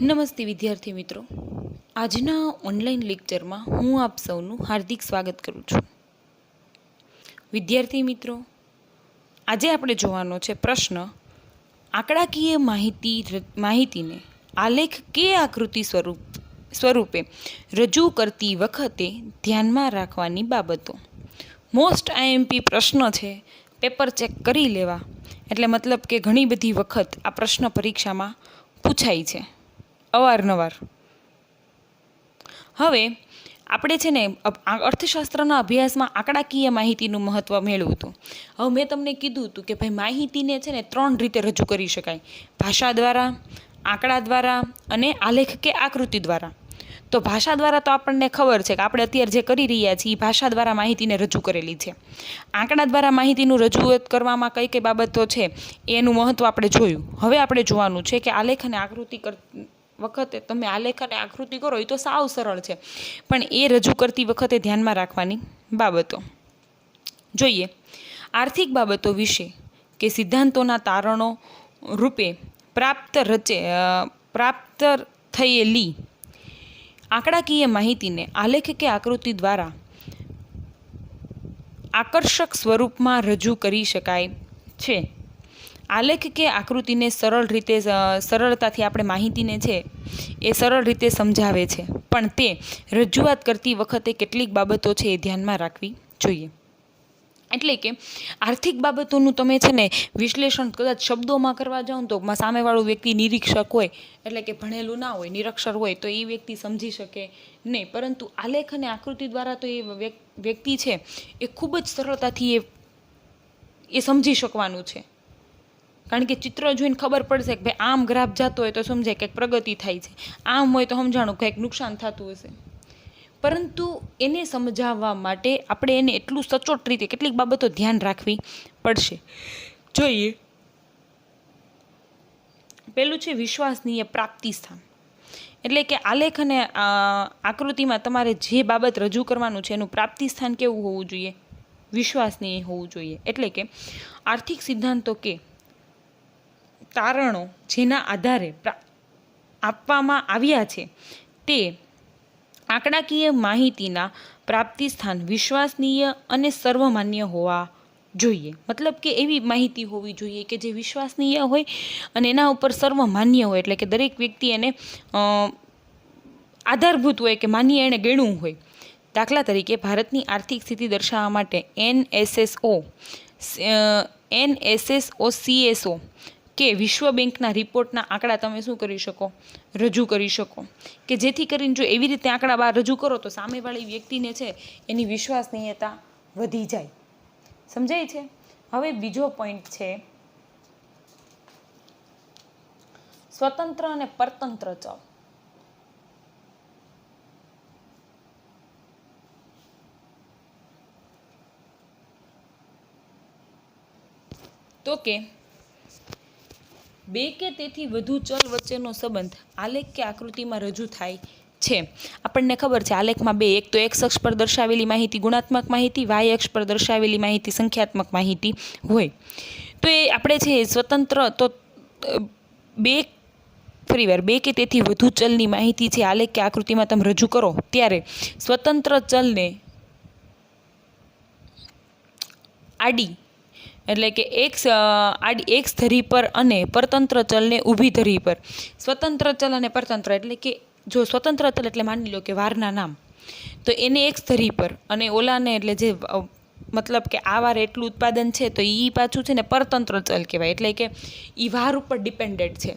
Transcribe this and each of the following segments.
નમસ્તે વિદ્યાર્થી મિત્રો, આજના ઓનલાઈન લેક્ચરમાં હું આપ સૌનું હાર્દિક સ્વાગત કરું છું. વિદ્યાર્થી મિત્રો, આજે આપણે જોવાનો છે પ્રશ્ન આંકડાકીય માહિતીને આલેખ કે આકૃતિ સ્વરૂપે રજૂ કરતી વખતે ધ્યાનમાં રાખવાની બાબતો. મોસ્ટ આઈએમપી પ્રશ્ન છે, પેપર ચેક કરી લેવા. એટલે મતલબ કે ઘણી બધી વખત આ પ્રશ્ન પરીક્ષામાં પૂછાય છે અવારનવાર. હવે આપણે છે ને અર્થશાસ્ત્રના અભ્યાસમાં આંકડાકીય માહિતીનું મહત્ત્વ મેળવ્યું હતું. હવે મેં તમને કીધું હતું કે ભાઈ માહિતીને છે ને 3 રીતે રજૂ કરી શકાય: ભાષા દ્વારા, આંકડા દ્વારા અને આલેખ કે આકૃતિ દ્વારા. તો ભાષા દ્વારા તો આપણને ખબર છે કે આપણે અત્યારે જે કરી રહ્યા છીએ ભાષા દ્વારા માહિતીને રજૂ કરેલી છે. આંકડા દ્વારા માહિતીનું રજૂઆત કરવામાં કઈ કઈ બાબતો છે એનું મહત્ત્વ આપણે જોયું. હવે આપણે જોવાનું છે કે આલેખ અને આકૃતિ વખતે તમે આલેખ અને આકૃતિ કરો એ તો સાવ સરળ છે, પણ એ રજૂ કરતી વખતે ધ્યાનમાં રાખવાની બાબતો જોઈએ. આર્થિક બાબતો વિશે કે સિદ્ધાંતોના તારણો રૂપે પ્રાપ્ત થયેલી આંકડાકીય માહિતીને આલેખ કે આકૃતિ દ્વારા આકર્ષક સ્વરૂપમાં રજૂ કરી શકાય છે. આલેખ કે આકૃતિને સરળતાથી આપણે માહિતીને છે એ સરળ રીતે સમજાવે છે, પણ તે રજૂઆત કરતી વખતે કેટલીક બાબતો છે એ ધ્યાનમાં રાખવી જોઈએ. એટલે કે આર્થિક બાબતોનું તમે છે ને વિશ્લેષણ કદાચ શબ્દોમાં કરવા જાઓ તો સામેવાળું વ્યક્તિ નિરીક્ષક હોય, એટલે કે ભણેલું ના હોય, નિરક્ષર હોય, તો એ વ્યક્તિ સમજી શકે નહીં. પરંતુ આલેખ અને આકૃતિ દ્વારા તો એ વ્યક્તિ છે એ ખૂબ જ સરળતાથી એ સમજી શકવાનું છે. કારણ કે ચિત્ર જોઈને ખબર પડશે કે ભાઈ આમ ગ્રાફ જતો હોય તો સમજાય કે પ્રગતિ થાય છે, આમ હોય તો સમજાણું કંઈક નુકસાન થતું હશે. પરંતુ એને સમજાવવા માટે આપણે એને એટલું સચોટ રીતે કેટલીક બાબતો ધ્યાન રાખવી પડશે. જોઈએ, પેલું છે વિશ્વસનીય પ્રાપ્તિ સ્થાન. એટલે કે આલેખ અને આકૃતિમાં તમારે જે બાબત રજૂ કરવાનું છે એનું પ્રાપ્તિ સ્થાન કેવું હોવું જોઈએ? વિશ્વસનીય હોવું જોઈએ. એટલે કે આર્થિક સિદ્ધાંતો કે તારણો જેના આધારે આપવામાં આવ્યા છે તે આંકડાકીય માહિતીના પ્રાપ્તિ સ્થાન વિશ્વસનીય અને સર્વમાન્ય હોવા જોઈએ. મતલબ કે એવી માહિતી હોવી જોઈએ કે જે વિશ્વસનીય હોય અને એના ઉપર સર્વમાન્ય હોય, એટલે કે દરેક વ્યક્તિ એને આધારભૂત હોય કે માન્ય એણે ગણવું હોય. દાખલા તરીકે ભારતની આર્થિક સ્થિતિ દર્શાવવા માટે NSSO કે વિશ્વ બેંકના રિપોર્ટના આંકડા તમે શું કરી શકો? રજૂ કરી શકો. કે જેથી કરીને જો એવી રીતે આંકડા બહાર રજૂ કરો તો સામેવાળી વ્યક્તિને છે એની વિશ્વસનીયતા વધી જાય. સમજાય છે? હવે બીજો પોઈન્ટ છે સ્વતંત્ર અને પરતંત્ર ચલ. તો કે બે કે તેથી વધુ ચલ વચ્ચેનો સંબંધ આલેખ કે આકૃતિમાં રજૂ થાય છે. આપણને ખબર છે આલેખમાં બે, એક તો એક્સ અક્ષ પર દર્શાવેલી માહિતી ગુણાત્મક માહિતી, વાય અક્ષ પર દર્શાવેલી માહિતી સંખ્યાત્મક માહિતી હોય. તો એ આપણે છે સ્વતંત્ર તો બે કે તેથી વધુ ચલની માહિતી છે આલેખ કે આકૃતિમાં તમે રજૂ કરો ત્યારે સ્વતંત્ર ચલને આડી, એટલે કે એક્સ ધરી પર અને પરતંત્ર ચલને ઊભી ધરી પર. સ્વતંત્ર ચલ અને પરતંત્ર એટલે કે જો સ્વતંત્ર ચલ એટલે માની લો કે વારના નામ, તો એને એક્સ ધરી પર અને ઓલાને એટલે જે મતલબ કે આ વાર એટલું ઉત્પાદન છે તો એ પાછું છે ને પરતંત્ર ચલ કહેવાય. એટલે કે એ વાર ઉપર ડિપેન્ડેડ છે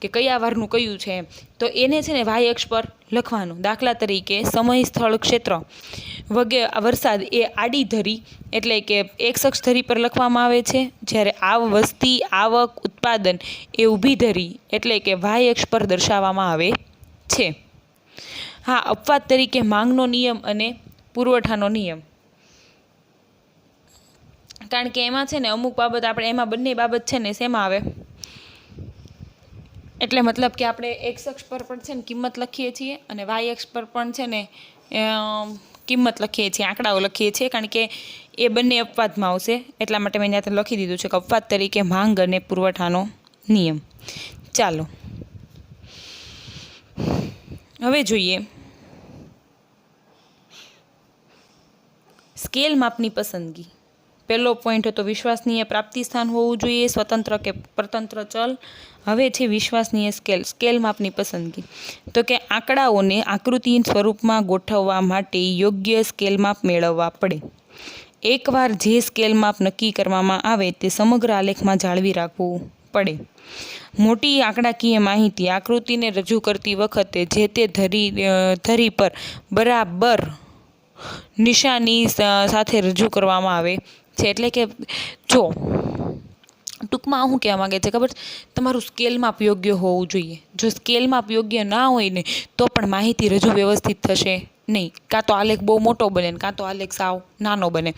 કે કયા વારનું કયું છે, તો એને છે ને વાય અક્ષ પર લખવાનું. દાખલા તરીકે સમય, સ્થળ, ક્ષેત્ર વગેરે વરસાદ એ આડી ધરી એટલે કે એક્સ અક્ષ ધરી પર લખવામાં આવે છે, જ્યારે વસ્તી, આવક, ઉત્પાદન એ ઊભી ધરી એટલે કે વાય અક્ષ પર દર્શાવવામાં આવે છે. હા, અપવાદ તરીકે માંગનો નિયમ અને પુરવઠાનો નિયમ. કારણ કે એમાં છે ને અમુક બાબત આપણે એમાં બંને બાબત છે ને શેમાં આવે? એટલે મતલબ કે આપણે એક્સ અક્ષ પર પણ છે ને કિંમત લખીએ છીએ અને વાય અક્ષ પર પણ છે ને કિંમત લખીએ છીએ, આંકડાઓ લખીએ છીએ, કારણ કે એ બંને અપવાદમાં આવશે. એટલા માટે મેં ત્યાં લખી દીધું છે કે અપવાદ તરીકે માંગ અને પુરવઠાનો નિયમ. ચાલો, હવે જોઈએ સ્કેલ માપની પસંદગી. પહેલો પોઈન્ટ હતો વિશ્વસનીય પ્રાપ્તિ સ્થાન હોવું જોઈએ, સ્વતંત્ર કે પરતંત્ર ચલ. હવે છે વિશ્વસનીય સ્કેલ. સ્કેલ માપની પસંદગી. તો કે આંકડાઓને આકૃતિ સ્વરૂપમાં ગોઠવવા માટે યોગ્ય સ્કેલ માપ મેળવવા પડે. એકવાર જે સ્કેલ માપ નક્કી કરવામાં આવે તે સમગ્ર આલેખમાં જાળવી રાખવું પડે. મોટી આંકડાકીય માહિતી આકૃતિને રજૂ કરતી વખતે જે તે ધરી પર બરાબર નિશાની સાથે રજૂ કરવામાં આવે છે. એટલે કે જો ટૂંકમાં શું કહેવા માગે છે ખબર, તમારું સ્કેલ માપ યોગ્ય હોવું જોઈએ. જો સ્કેલ માપ યોગ્ય ના હોય ને તો પણ માહિતી રજૂ વ્યવસ્થિત થશે નહીં. કાં તો આલેખ બહુ મોટો બને ને કાં તો આલેખ સાવ નાનો બને.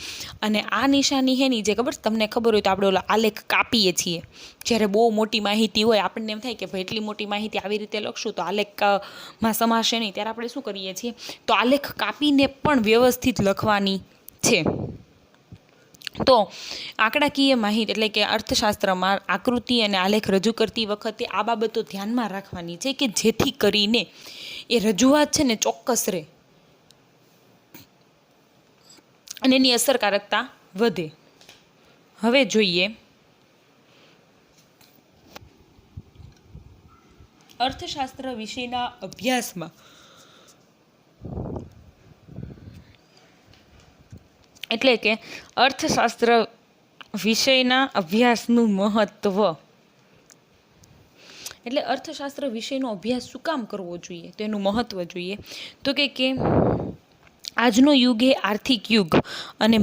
અને આ નિશાની હેની જે ખબર, તમને ખબર હોય તો આપણે ઓલા આલેખ કાપીએ છીએ જ્યારે બહુ મોટી માહિતી હોય. આપણને એમ થાય કે ભાઈ એટલી મોટી માહિતી આવી રીતે લખશું તો આલેખમાં સમાશે નહીં, ત્યારે આપણે શું કરીએ છીએ તો આલેખ કાપીને પણ વ્યવસ્થિત લખવાની છે. તો આંકડાકીય માહિતી એટલે કે અર્થશાસ્ત્રમાં આકૃતિ અને આલેખ રજૂ કરતી વખતે આ બાબતો ધ્યાનમાં રાખવાની છે કે જેથી કરીને એ રજૂઆત છે ને ચોક્કસ રહે અને એની અસરકારકતા વધે. હવે જોઈએ અર્થશાસ્ત્ર વિશેના અભ્યાસમાં એટલે કે અર્થશાસ્ત્ર વિષયના અભ્યાસનું મહત્ત્વ. એટલે અર્થશાસ્ત્ર વિષયનો અભ્યાસ શું કામ કરવો જોઈએ, તેનું મહત્ત્વ જોઈએ. તો કે આજનો યુગ એ આર્થિક યુગ અને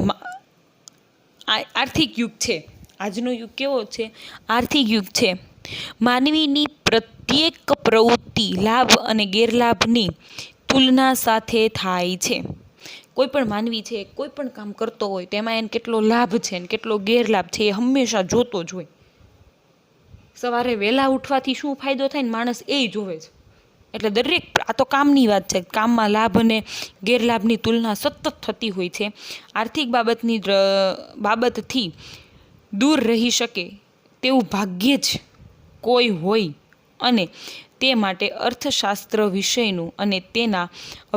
આર્થિક યુગ છે. આજનો યુગ કેવો છે? આર્થિક યુગ છે. માનવીની પ્રત્યેક પ્રવૃત્તિ લાભ અને ગેરલાભની તુલના સાથે થાય છે. કોઈ પણ માનવી છે કોઈ પણ કામ કરતો હોય તેમાં એને કેટલો લાભ છે ને કેટલો ગેરલાભ છે એ હંમેશા જોતો જ હોય. સવારે વહેલા ઉઠવાથી શું ફાયદો થાય ને માણસ એ જોવે છે. એટલે દરેક આ તો કામની વાત છે. કામમાં લાભ અને ગેરલાભની તુલના સતત થતી હોય છે. આર્થિક બાબતથી દૂર રહી શકે તેવું ભાગ્યે જ કોઈ હોય અને તે માટે અર્થશાસ્ત્ર વિષયનું અને તેના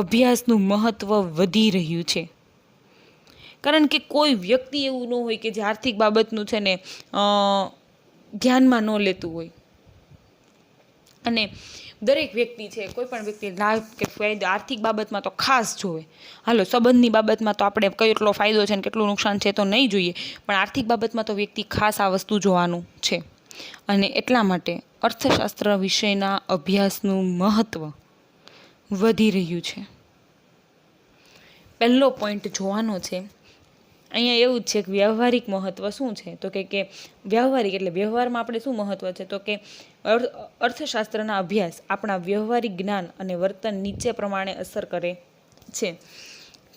અભ્યાસનું મહત્ત્વ વધી રહ્યું છે. કારણ કે કોઈ વ્યક્તિ એવું ન હોય કે જે આર્થિક બાબતનું છે ને ધ્યાનમાં ન લેતું હોય. અને દરેક વ્યક્તિ છે કોઈ પણ વ્યક્તિ લાભ કે ફાયદો આર્થિક બાબતમાં તો ખાસ જોવે. હાલો સંબંધની બાબતમાં તો આપણે કેટલો ફાયદો છે ને કેટલું નુકસાન છે તો નહીં જોઈએ, પણ આર્થિક બાબતમાં તો વ્યક્તિ ખાસ આ વસ્તુ જોવાનું છે. અને એટલા માટે અર્થશાસ્ત્ર વિષયના અભ્યાસનું મહત્ત્વ વધી રહ્યું છે. પહેલો પોઈન્ટ જોવાનો છે અહીંયા એવું જ છે કે વ્યવહારિક મહત્ત્વ શું છે. તો કે વ્યવહારિક એટલે વ્યવહારમાં આપણે શું મહત્ત્વ છે તો કે અર્થશાસ્ત્રના અભ્યાસ આપણા વ્યવહારિક જ્ઞાન અને વર્તન નીચે પ્રમાણે અસર કરે છે.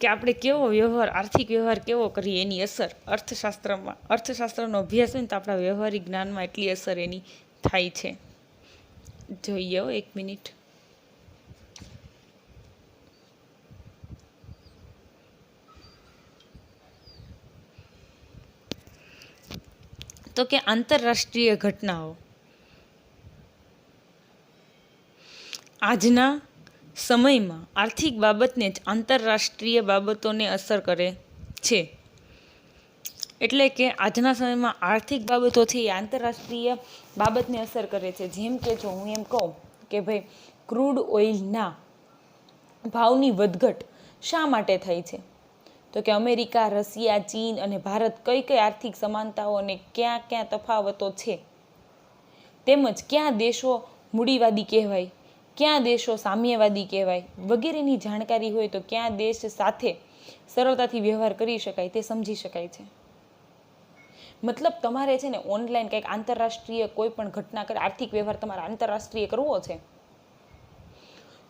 કે આપણે કેવો વ્યવહાર આર્થિક વ્યવહાર કેવો કરીએ એની અસર અર્થશાસ્ત્રનો અભ્યાસ હોય ને તો આપણા વ્યવહારિક જ્ઞાનમાં એટલી અસર એની થાય છે. જોઈએ એક મિનિટ. તો કે આંતરરાષ્ટ્રીય ઘટનાઓ આજના સમયમાં આર્થિક બાબતને જ આંતરરાષ્ટ્રીય બાબતોને અસર કરે છે. એટલે કે આજના સમયમાં આર્થિક બાબતો છે એ આંતરરાષ્ટ્રીય બાબતને અસર કરે છે. જેમ કે જો હું એમ કહું કે ભાઈ ક્રૂડ ઓઇલના ભાવની વધઘટ શા માટે થઈ છે, તો કે અમેરિકા, રશિયા, ચીન અને ભારત કઈ કઈ આર્થિક સમાનતાઓ અને ક્યાં ક્યાં તફાવતો છે, તેમજ ક્યાં દેશો મૂડીવાદી કહેવાય, ક્યાં દેશો સામ્યવાદી કહેવાય વગેરેની જાણકારી હોય તો ક્યાં દેશ સાથે સરળતાથી વ્યવહાર કરી શકાય તે સમજી શકાય છે. મતલબ તમારે છે ને ઓનલાઈન કંઈક આંતરરાષ્ટ્રીય કોઈ પણ ઘટના કરે આર્થિક વ્યવહાર તમારે આંતરરાષ્ટ્રીય કરવો છે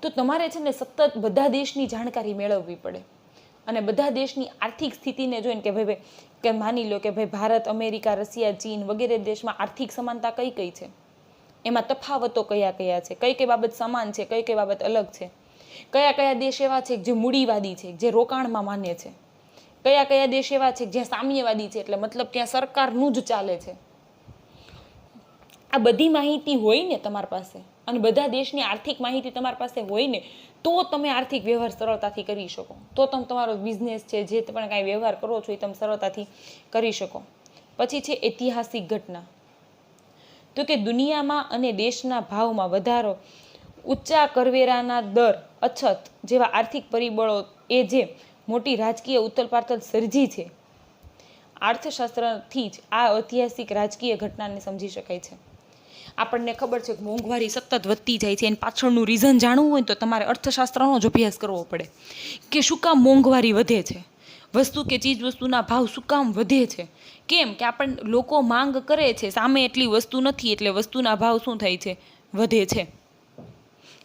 તો તમારે છે ને સતત બધા દેશની જાણકારી મેળવવી પડે. અને બધા દેશની આર્થિક સ્થિતિને જોઈને કે ભાઈ કે માની લો કે ભાઈ ભારત, અમેરિકા, રશિયા, ચીન વગેરે દેશમાં આર્થિક સમાનતા કઈ કઈ છે, એમાં તફાવતો કયા કયા છે, કઈ કઈ બાબત સમાન છે, કઈ કઈ બાબત અલગ છે, કયા કયા દેશ એવા છે જે મૂડીવાદી છે, જે રોકાણમાં માને છે, કયા કયા દેશ એવા છે જ્યાં સામ્યવાદી છે એટલે મતલબ ત્યાં સરકારનું જ ચાલે છે. આ બધી માહિતી હોય ને તમારી પાસે અને બધા દેશની આર્થિક માહિતી તમારી પાસે હોય ને તો તમે આર્થિક વ્યવહાર સરળતાથી કરી શકો, તો તમે તમારો બિઝનેસ છે, જે પણ કાંઈ વ્યવહાર કરો છો એ તમે સરળતાથી કરી શકો. પછી છે ઐતિહાસિક ઘટના. તો કે દુનિયામાં અને દેશના ભાવમાં વધારો, ઊંચા કરવેરાના દર, અછત જેવા આર્થિક પરિબળો એ જે મોટી રાજકીય ઉથલપાથલ સર્જી છે, અર્થશાસ્ત્રથી જ આ ઐતિહાસિક રાજકીય ઘટનાને સમજી શકાય છે. આપણને ખબર છે કે મોંઘવારી સતત વધતી જાય છે, એની પાછળનું રીઝન જાણવું હોય તો તમારે અર્થશાસ્ત્રનો જ અભ્યાસ કરવો પડે કે શું કામ મોંઘવારી વધે છે, વસ્તુ કે ચીજ વસ્તુના ભાવ શું કામ વધે છે. કેમ કે લોકો માંગ કરે છે, સામે એટલી વસ્તુ નથી, એટલે વસ્તુના ભાવ શું થાય છે, વધે છે.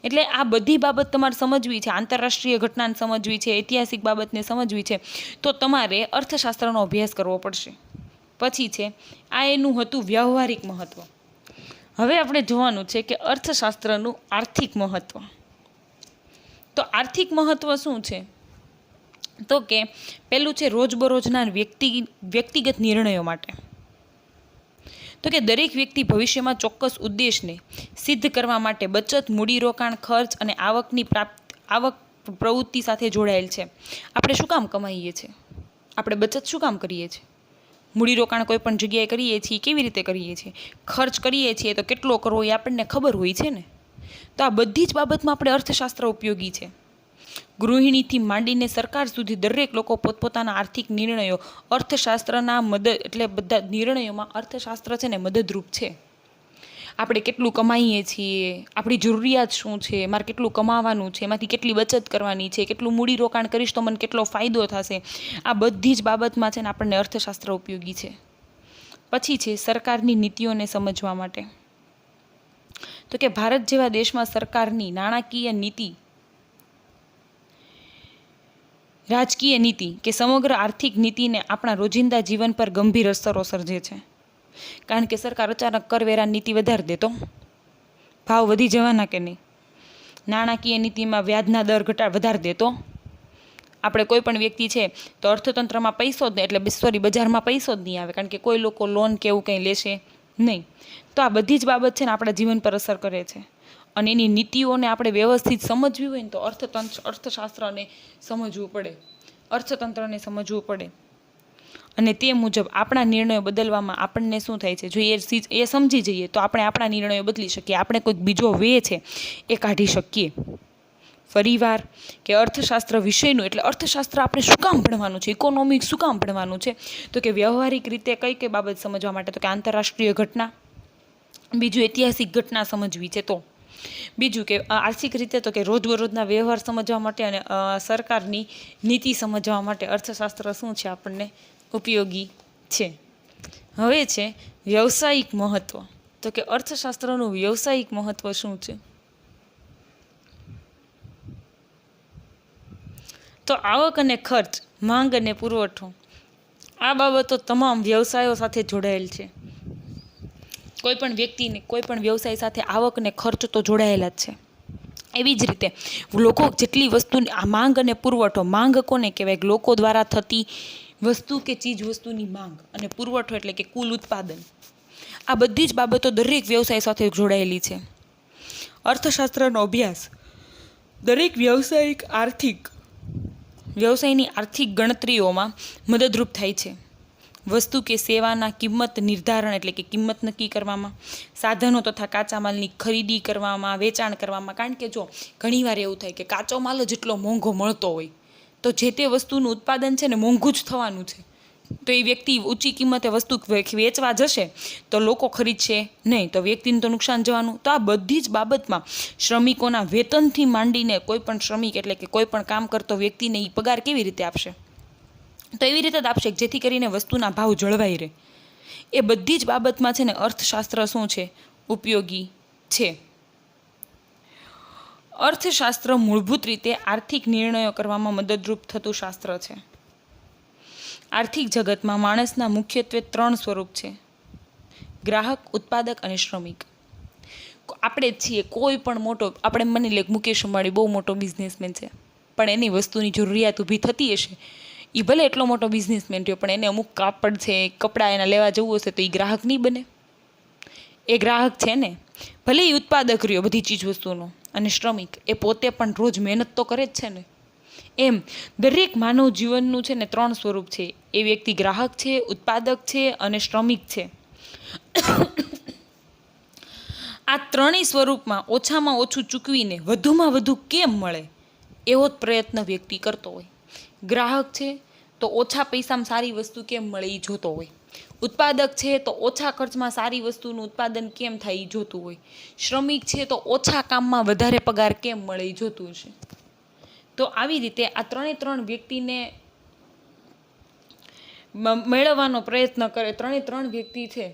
એટલે આ બધી બાબત તમારે સમજવી છે, આંતરરાષ્ટ્રીય ઘટનાને સમજવી છે, ઐતિહાસિક બાબતને સમજવી છે, તો તમારે અર્થશાસ્ત્રનો અભ્યાસ કરવો પડશે. પછી છે આ એનું હતું વ્યવહારિક મહત્વ. હવે આપણે જોવાનું છે કે અર્થશાસ્ત્રનું આર્થિક મહત્વ. તો આર્થિક મહત્વ શું છે? તો કે પેલું છે રોજબરોજના વ્યક્તિગત નિર્ણયો માટે. તો કે દરેક વ્યક્તિ ભવિષ્યમાં ચોક્કસ ઉદ્દેશને સિદ્ધ કરવા માટે બચત, મૂડીરોકાણ, ખર્ચ અને આવક પ્રવૃત્તિ સાથે જોડાયેલ છે. આપણે શું કામ કમાઈએ છીએ? આપણે બચત શું કામ કરીએ છીએ? મૂડીરોકાણ કોઈ પણ જગ્યાએ કરીએ છીએ, કેવી રીતે કરીએ છીએ? ખર્ચ કરીએ છીએ તો કેટલો કરવો એ આપણને ખબર હોય છે ને. તો આ બધી જ બાબતમાં આપણે અર્થશાસ્ત્ર ઉપયોગી છે. ગૃહિણીથી માંડીને સરકાર સુધી દરેક લોકો પોતપોતાના આર્થિક નિર્ણયો અર્થશાસ્ત્રના એટલે બધા નિર્ણયોમાં અર્થશાસ્ત્ર છે ને મદદરૂપ છે. આપણે કેટલું કમાઈએ છીએ, આપણી જરૂરિયાત શું છે, મારે કેટલું કમાવાનું છે, એમાંથી કેટલી બચત કરવાની છે, કેટલું મૂડીરોકાણ કરીશ તો મને કેટલો ફાયદો થશે, આ બધી જ બાબતમાં છે ને આપણને અર્થશાસ્ત્ર ઉપયોગી છે. પછી છે સરકારની નીતિઓને સમજવા માટે. તો કે ભારત જેવા દેશમાં સરકારની નાણાકીય નીતિ, રાજકીય નીતિ કે સમગ્ર આર્થિક નીતિને આપણા રોજિંદા જીવન પર ગંભીર અસરો સર્જે છે. કારણ કે સરકાર અચાનક કરવેરાની નીતિ વધારી દે તો ભાવ વધી જવાના કે નહીં? નાણાકીય નીતિમાં વ્યાજના દર વધારી દે તો આપણે કોઈ પણ વ્યક્તિ છે તો અર્થતંત્રમાં પૈસો જ નહીં, એટલે બજારમાં પૈસો જ નહીં આવે, કારણ કે કોઈ લોકો લોન કે એવું કંઈ લેશે નહીં. તો આ બધી જ બાબત છે ને આપણા જીવન પર અસર કરે છે. અને એની નીતિઓને આપણે વ્યવસ્થિત સમજવી હોય ને તો અર્થશાસ્ત્રને સમજવું પડે, અર્થતંત્રને સમજવું પડે. અને તે મુજબ આપણા નિર્ણયો બદલવામાં આપણને શું થાય છે, જો એ સમજી જઈએ તો આપણે આપણા નિર્ણયો બદલી શકીએ, આપણે કોઈક બીજો વે છે એ કાઢી શકીએ. ફરીવાર કે અર્થશાસ્ત્ર વિષયનું એટલે અર્થશાસ્ત્ર આપણે શું કામ ભણવાનું છે, ઇકોનોમિક્સ શું કામ ભણવાનું છે? તો કે વ્યવહારિક રીતે કઈ કઈ બાબત સમજવા માટે, તો કે આંતરરાષ્ટ્રીય ઘટના, બીજું ઐતિહાસિક ઘટના સમજવી છે, તો બીજું કે આર્થિક રીતે તો કે રોજબરોજના વ્યવહાર સમજવા માટે અને સરકારની નીતિ સમજવા માટે અર્થશાસ્ત્ર શું છે આપણને ઉપયોગી છે. હવે છે વ્યવસાયિક મહત્વ. તો કે અર્થશાસ્ત્રનું વ્યવસાયિક મહત્વ શું છે? તો આવક અને ખર્ચ, માંગ અને પુરવઠો, આ બાબતો તમામ વ્યવસાયો સાથે જોડાયેલ છે. કોઈ પણ વ્યક્તિને કોઈ પણ વ્યવસાય સાથે આવક અને ખર્ચ તો જોડાયેલા જ છે. એવી જ રીતે લોકો જેટલી વસ્તુની માંગ અને પુરવઠો, માંગ કોને કહેવાય? લોકો દ્વારા થતી વસ્તુ કે ચીજ વસ્તુની માંગ, અને પુરવઠો એટલે કે કુલ ઉત્પાદન. આ બધી જ બાબતો દરેક વ્યવસાય સાથે જોડાયેલી છે. અર્થશાસ્ત્રનો અભ્યાસ દરેક વ્યવસાયની આર્થિક ગણતરીઓમાં મદદરૂપ થાય છે. વસ્તુ કે સેવાના કિંમત નિર્ધારણ એટલે કે કિંમત નક્કી કરવામાં, સાધનો તથા કાચા માલની ખરીદી કરવામાં, વેચાણ કરવામાં. કારણ કે જો ઘણીવાર એવું થાય કે કાચો માલ જ એટલો મોંઘો મળતો હોય તો જે તે વસ્તુનું ઉત્પાદન છે ને મોંઘું જ થવાનું છે. તો એ વ્યક્તિ ઊંચી કિંમતે વસ્તુ વેચવા જશે તો લોકો ખરીદશે નહીં, તો વ્યક્તિને તો નુકસાન જવાનું. તો આ બધી જ બાબતમાં શ્રમિકોના વેતનથી માંડીને કોઈ પણ શ્રમિક એટલે કે કોઈ પણ કામ કરતો વ્યક્તિને એ પગાર કેવી રીતે આપશે? તો એવી રીતે જ આપશે જેથી કરીને વસ્તુના ભાવ જળવાઈ રહે. એ બધી જ બાબતમાં છે ને અર્થશાસ્ત્ર શું છે? ઉપયોગી છે. અર્થશાસ્ત્ર મૂળભૂત રીતે આર્થિક નિર્ણયો કરવામાં મદદરૂપ થતું શાસ્ત્ર છે. આર્થિક જગતમાં માણસના મુખ્યત્વે 3 સ્વરૂપ છે: ગ્રાહક, ઉત્પાદક અને શ્રમિક. આપણે જ છીએ કોઈ પણ મોટો, આપણે માની લે મુકેશ અંબાણી બહુ મોટો બિઝનેસમેન છે, પણ એની વસ્તુની જરૂરિયાત ઊભી થતી હશે. એ ભલે એટલો મોટો બિઝનેસમેન રહ્યો પણ એને અમુક કાપડ છે, કપડાં એના લેવા જવું હશે તો એ ગ્રાહક નહીં બને? એ ગ્રાહક છે ને. ભલે એ ઉત્પાદક રહ્યો બધી ચીજ વસ્તુનો, અને શ્રમિક એ પોતે પણ રોજ મહેનત તો કરે જ છે ને. એમ દરેક માનવ જીવનનું છે ને 3 સ્વરૂપ છે. એ વ્યક્તિ ગ્રાહક છે, ઉત્પાદક છે અને શ્રમિક છે. આ ત્રણેય સ્વરૂપમાં ઓછામાં ઓછું ચૂકવીને વધુમાં વધુ કેમ મળે એવો જ પ્રયત્ન વ્યક્તિ કરતો હોય. ગ્રાહક છે તો ઓછા પૈસામાં સારી વસ્તુ કેમ મળે એ જોતો હોય. ઉત્પાદક છે તો ઓછા ખર્ચમાં સારી વસ્તુનું ઉત્પાદન કેમ થાય એ જોતું હોય. શ્રમિક છે તો ઓછા કામમાં વધારે પગાર કેમ મળે એ જોતું હશે. તો આવી રીતે આ 3 વ્યક્તિને મેળવવાનો પ્રયત્ન કરે. 3 વ્યક્તિ છે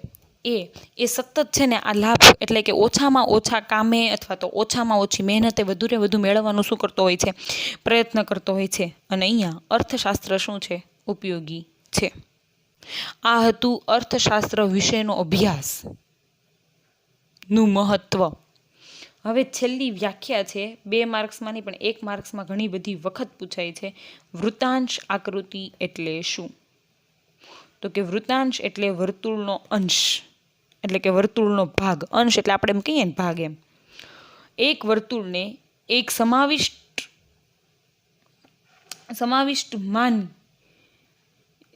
એ સતત છે ને આ લાભ એટલે કે ઓછામાં ઓછા કામે અથવા તો ઓછામાં ઓછી મહેનતે વધુ ને વધુ મેળવવાનું શું કરતો હોય છે? પ્રયત્ન કરતો હોય છે. અને અહીંયા અર્થશાસ્ત્ર શું છે? ઉપયોગી છે. આ હતું અર્થશાસ્ત્ર વિશેનો અભ્યાસનું મહત્વ. હવે છેલ્લી વ્યાખ્યા છે 2 માર્ક્સમાંની પણ 1 માર્ક્સમાં ઘણી બધી વખત પૂછાય છે. વૃતાંશ આકૃતિ એટલે શું? તો કે વૃતાંશ એટલે વર્તુળનો અંશ, એટલે કે વર્તુળનો ભાગ. અંશ એટલે આપણે એમ કહીએ ને ભાગ એમ. એક વર્તુળને એક સમાવિષ્ટ માન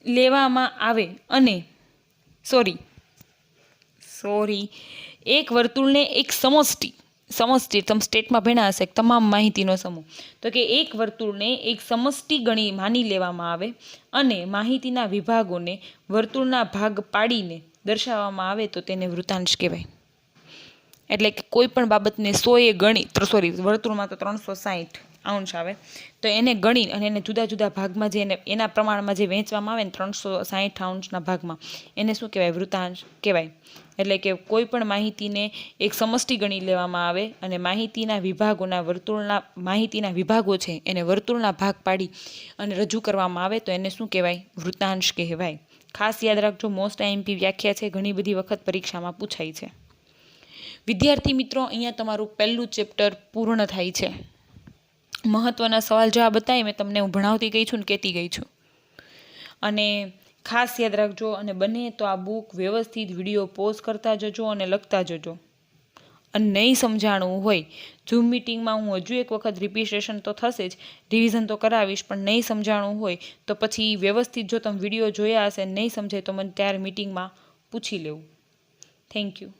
લેવામાં આવે અને એક વર્તુળને એક સમષ્ટિ તમે સ્ટેટમાં ભણ્યા હશે તમામ માહિતીનો સમૂહ. તો કે એક વર્તુળને એક સમષ્ટિ ગણી માની લેવામાં આવે અને માહિતીના વિભાગોને વર્તુળના ભાગ પાડીને દર્શાવવામાં આવે તો તેને વૃતાંશ કહેવાય. એટલે કે કોઈ પણ બાબતને 100 ગણી વર્તુળમાં તો 360 અંશ આવે તો એને ગણી અને એને જુદા જુદા ભાગમાં જે એના પ્રમાણમાં જે વહેંચવામાં આવે ને 360 અંશના ભાગમાં એને શું કહેવાય? વૃતાંશ કહેવાય. એટલે કે કોઈ પણ માહિતીને એક સમષ્ટિ ગણી લેવામાં આવે અને માહિતીના વિભાગોના માહિતીના વિભાગો છે એને વર્તુળના ભાગ પાડી અને રજૂ કરવામાં આવે તો એને શું કહેવાય? વૃતાંશ કહેવાય. ખાસ યાદ રાખજો, મોસ્ટ આઈએમપી વ્યાખ્યા છે, ઘણી બધી વખત પરીક્ષામાં પૂછાય છે. વિદ્યાર્થી મિત્રો, અહીંયા તમારું પહેલું ચેપ્ટર પૂર્ણ થાય છે. મહત્વના સવાલ જવાબ બતાવી મેં તમને હું ભણાવતી ગઈ છું ને કહેતી ગઈ છું. અને ખાસ યાદ રાખજો, અને બને તો આ બુક વ્યવસ્થિત વિડીયો પોઝ કરતા જજો અને લખતા જજો. અને નહીં સમજાણું હોય, ઝૂમ મિટિંગમાં હું હજુ એક વખત રિપીટેશન તો થશે જ, રિવિઝન તો કરાવીશ, પણ નહીં સમજાણું હોય તો પછી વ્યવસ્થિત જો તમે વિડીયો જોયા હશે નહીં સમજાય તો મને ત્યારે મિટિંગમાં પૂછી લેવું. Thank you.